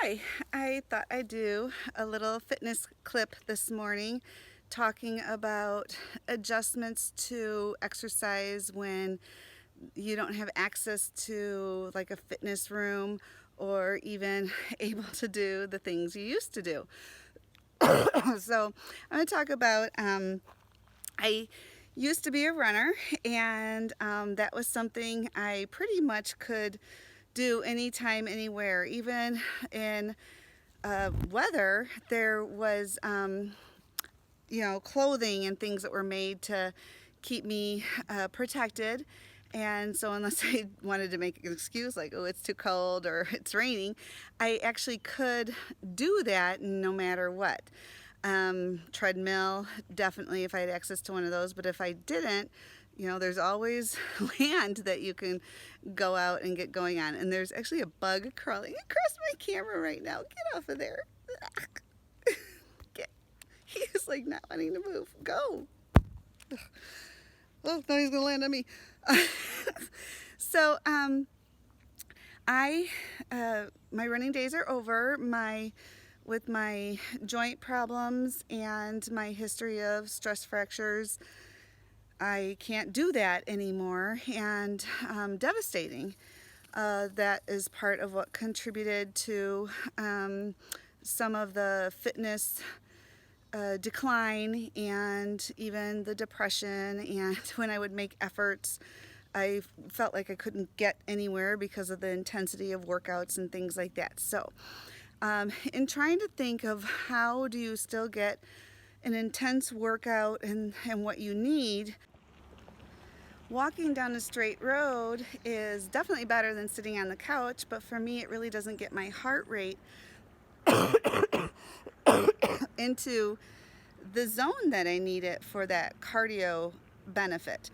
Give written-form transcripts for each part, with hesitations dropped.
Hi, I thought I'd do a little fitness clip this morning talking about adjustments to exercise when you don't have access to like a fitness room or even able to do the things you used to do. So I'm going to talk about I used to be a runner, and that was something I pretty much could do anytime, anywhere, even in weather. There was, clothing and things that were made to keep me protected. And so, unless I wanted to make an excuse like, oh, it's too cold or it's raining, I actually could do that no matter what. Treadmill, definitely if I had access to one of those. But if I didn't, there's always land that you can go out and get going on. And there's actually a bug crawling across my camera right now. Get off of there. Get. He is like not wanting to move. Go. Oh, no, he's gonna land on me. So, I, my running days are over. With my joint problems and my history of stress fractures, I can't do that anymore, and devastating. That is part of what contributed to some of the fitness decline and even the depression. And when I would make efforts, I felt like I couldn't get anywhere because of the intensity of workouts and things like that. So, in trying to think of how do you still get an intense workout and what you need, walking down a straight road is definitely better than sitting on the couch, but for me it really doesn't get my heart rate into the zone that I need it for that cardio benefit.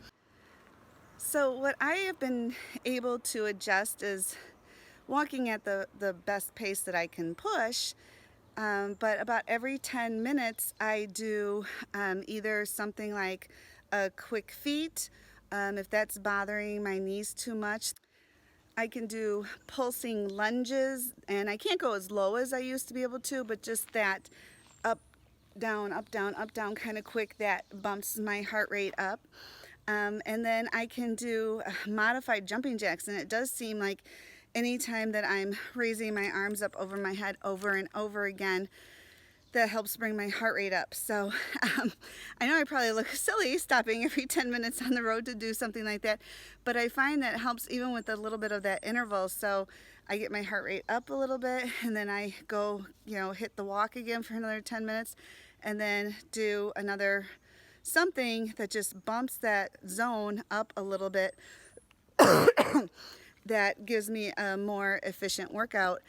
So what I have been able to adjust is walking at the best pace that I can push. But about every 10 minutes, I do either something like a quick feet. If that's bothering my knees too much, I can do pulsing lunges, and I can't go as low as I used to be able to, but just that up, down, up, down, up, down kind of quick, that bumps my heart rate up. And then I can do modified jumping jacks, and it does seem like anytime that I'm raising my arms up over my head over and over again, that helps bring my heart rate up. So I know I probably look silly stopping every 10 minutes on the road to do something like that, but I find that it helps even with a little bit of that interval. So I get my heart rate up a little bit, and then I go, hit the walk again for another 10 minutes, and then do another something that just bumps that zone up a little bit. That gives me a more efficient workout.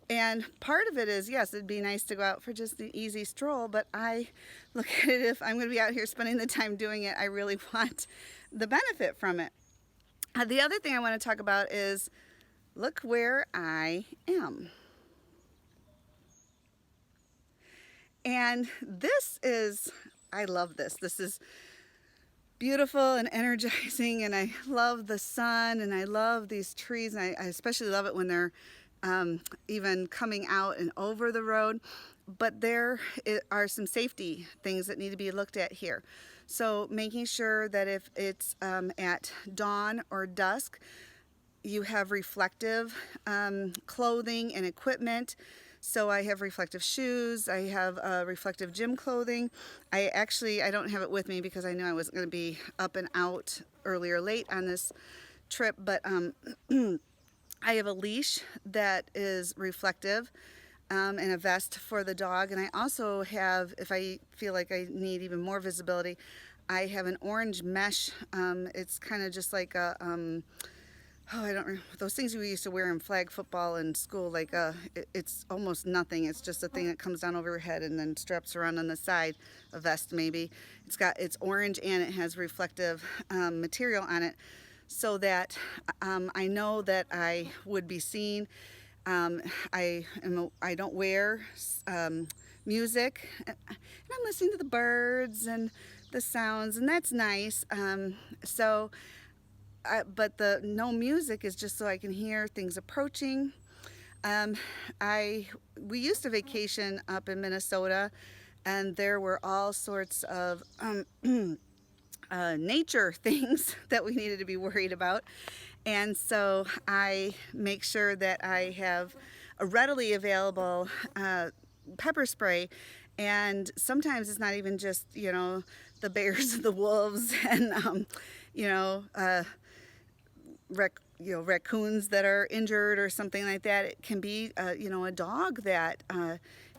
And part of it is, yes, it'd be nice to go out for just an easy stroll, but I look at it, if I'm going to be out here spending the time doing it, I really want the benefit from it. The other thing I want to talk about is, look where I am. And I love this. This is beautiful and energizing, and I love the sun, and I love these trees, and I especially love it when they're even coming out and over the road. But there are some safety things that need to be looked at here. So making sure that if it's at dawn or dusk, you have reflective clothing and equipment. So I have reflective shoes, I have reflective gym clothing. I don't have it with me because I knew I wasn't going to be up and out early or late on this trip, but I have a leash that is reflective, and a vest for the dog. And I also have, if I feel like I need even more visibility, I have an orange mesh. It's kind of just like a I don't remember those things we used to wear in flag football in school. Like it's almost nothing. It's just a thing that comes down over your head and then straps around on the side, a vest maybe. It's orange, and it has reflective material on it, so that I know that I would be seen. I don't wear music, and I'm listening to the birds and the sounds, and that's nice. But the no music is just so I can hear things approaching. Um, we used to vacation up in Minnesota, and there were all sorts of nature things that we needed to be worried about. And so I make sure that I have a readily available pepper spray. And sometimes it's not even just, the bears, the wolves, and, you know, uh, raccoons that are injured or something like that. It can be, a dog that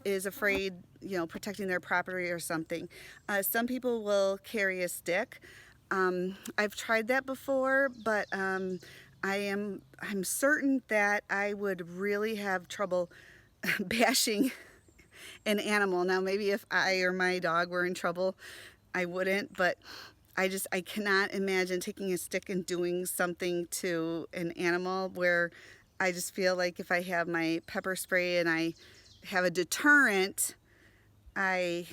is afraid, protecting their property or something. Some people will carry a stick. I've tried that before, but I'm certain that I would really have trouble bashing an animal. Now, maybe if I or my dog were in trouble, I wouldn't, but I cannot imagine taking a stick and doing something to an animal where I just feel like if I have my pepper spray and I have a deterrent, I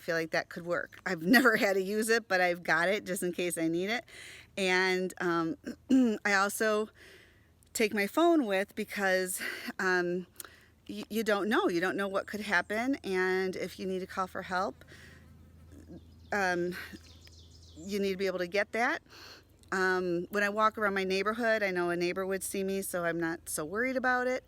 feel like that could work. I've never had to use it, but I've got it just in case I need it. And I also take my phone with because you don't know. You don't know what could happen, and if you need to call for help, you need to be able to get that. When I walk around my neighborhood, I know a neighbor would see me, so I'm not so worried about it.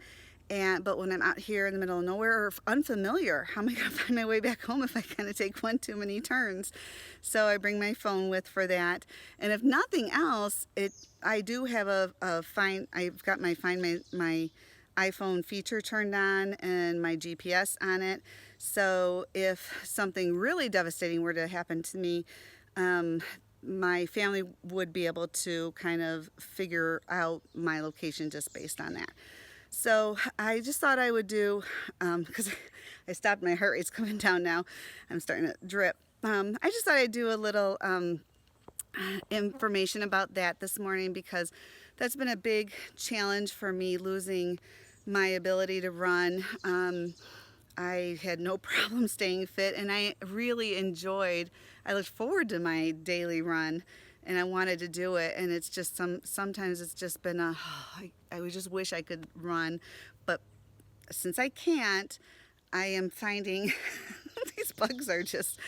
But when I'm out here in the middle of nowhere or unfamiliar, how am I going to find my way back home if I kind of take one too many turns? So I bring my phone with for that. And if nothing else, I do have I've got my Find my iPhone feature turned on and my GPS on it. So if something really devastating were to happen to me, my family would be able to kind of figure out my location just based on that. So I just thought I would do, because I stopped, my heart rate's coming down now, I'm starting to drip. I just thought I'd do a little information about that this morning, because that's been a big challenge for me, losing my ability to run. I had no problem staying fit, and I looked forward to my daily run, and I wanted to do it. And it's just sometimes it's just been I would just wish I could run, but since I can't, I am finding these bugs are just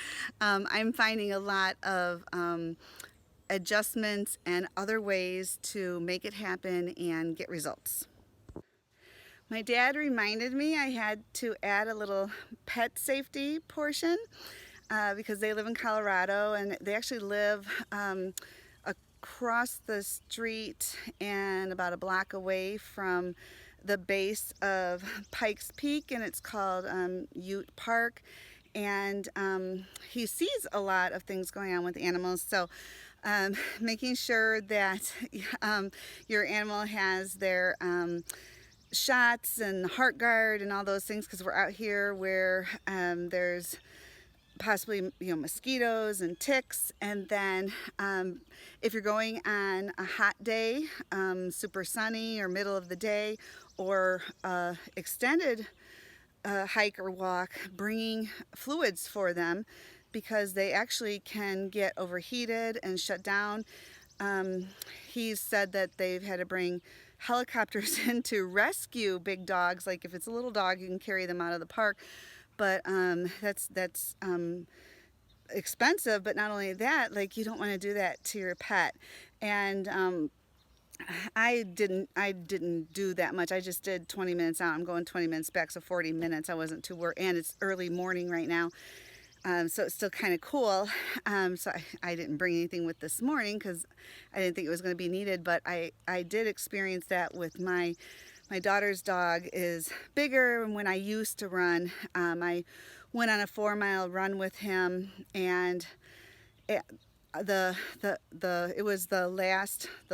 I'm finding a lot of adjustments and other ways to make it happen and get results. My dad reminded me I had to add a little pet safety portion because they live in Colorado, and they actually live across the street and about a block away from the base of Pikes Peak, and it's called Ute Park. And he sees a lot of things going on with animals, so making sure that your animal has their shots and HeartGard and all those things, because we're out here where there's possibly mosquitoes and ticks. And then if you're going on a hot day, super sunny or middle of the day, or extended hike or walk, bringing fluids for them, because they actually can get overheated and shut down. He's said that they've had to bring helicopters in to rescue big dogs. Like if it's a little dog, you can carry them out of the park, but that's expensive. But not only that, like you don't want to do that to your pet. And I didn't do that much. I just did 20 minutes out. I'm going 20 minutes back, so 40 minutes. I wasn't too worried, and it's early morning right now. So it's still kind of cool. So I didn't bring anything with this morning because I didn't think it was going to be needed, but I did experience that with my daughter's dog is bigger. And when I used to run, I went on a 4-mile run with him, and it was the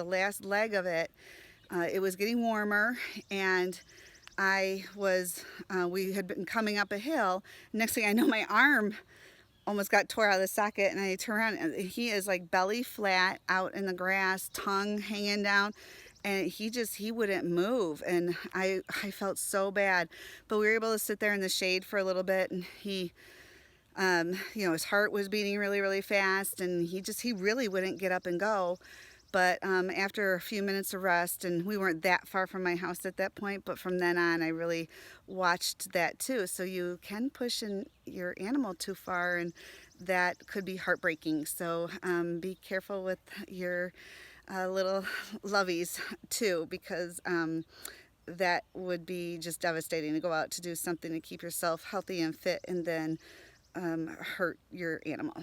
last leg of it. It was getting warmer, and we had been coming up a hill. Next thing I know, my arm almost got tore out of the socket, and I turn around, and he is like belly flat out in the grass, tongue hanging down, and he wouldn't move, and I felt so bad. But we were able to sit there in the shade for a little bit, and he his heart was beating really, really fast, and he really wouldn't get up and go. But after a few minutes of rest, and we weren't that far from my house at that point, but from then on, I really watched that too. So you can push your animal too far, and that could be heartbreaking. So be careful with your little lovies too, because that would be just devastating to go out to do something to keep yourself healthy and fit and then hurt your animal.